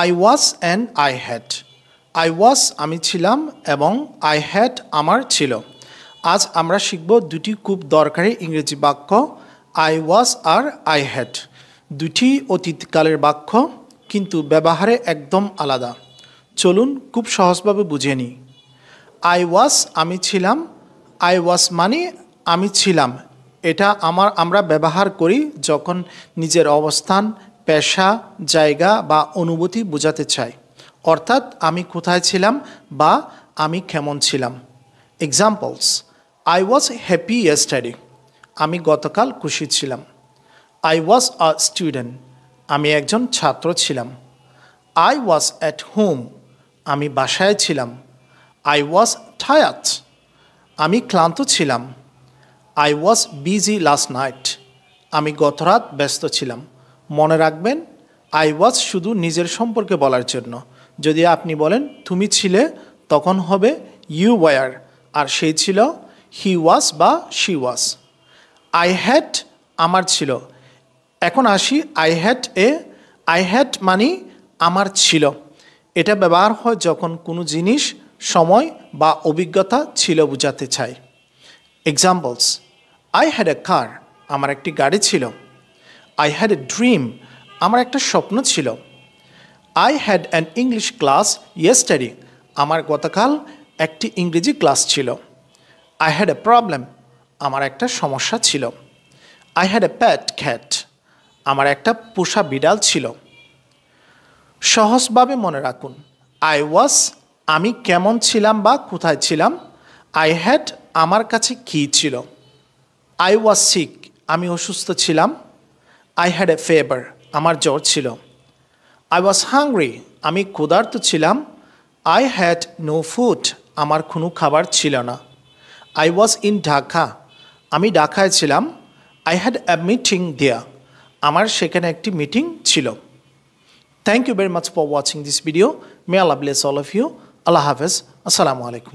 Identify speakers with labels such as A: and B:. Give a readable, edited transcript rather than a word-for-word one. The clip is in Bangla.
A: I was and I had. I was আমি ছিলাম এবং I had আমার ছিল। আজ আমরা শিখব দুটি খুব দরকারি ইংরেজি বাক্য I was R I had। দুটি অতীতকালের বাক্য কিন্তু ব্যবহারে একদম আলাদা। চলুন খুব সহজভাবে বুঝে নিই। I was আমি ছিলাম, I was মানে আমি ছিলাম। এটা আমরা ব্যবহার করি যখন নিজের অবস্থান, পেশা, জায়গা বা অনুভূতি বোঝাতে চাই। অর্থাৎ আমি কোথায় ছিলাম বা আমি কেমন ছিলাম। Examples: I was happy yesterday. আমি গতকাল খুশি ছিলাম। I was a student. আমি একজন ছাত্র ছিলাম। I was at home. আমি বাসায় ছিলাম। I was tired. আমি ক্লান্ত ছিলাম। I was busy last night. আমি গতরাত ব্যস্ত ছিলাম। মনে রাখবেন, I was শুধু নিজের সম্পর্কে বলার জন্য। যদি আপনি বলেন তুমি ছিলে, তখন হবে you were, আর সেই ছিল he was বা she was। I had আমার ছিল। এখন আসি I had মানে আমার ছিল। এটা ব্যবহার হয় যখন কোনো জিনিস, সময় বা অভিজ্ঞতা ছিল বোঝাতে চাই। Examples: I had a car. আমার একটি গাড়ি ছিল। I had a dream. আমার একটা স্বপ্ন ছিল। I had an English class yesterday. আমার গতকাল একটি ইংরেজি ক্লাস ছিল। I had a problem. আমার একটা সমস্যা ছিল। I had a pet cat. আমার একটা পোষা বিড়াল ছিল। সহজভাবে মনে রাখুন, I was আমি কেমন ছিলাম বা কোথায় ছিলাম। I had আমার কাছে কী ছিল। I was sick. আমি অসুস্থ ছিলাম। I had a fever. আমার জ্বর ছিল। I was hungry. আমি ক্ষুধার্ত ছিলাম। I had no food. আমার কোনো খাবার ছিল না। I was in Dhaka. আমি ঢাকায় ছিলাম। I had a meeting there. আমার সেখানে একটি মিটিং ছিল। Thank you very much for watching this video. May Allah bless all of you. Allah Hafiz. Assalamu alaikum.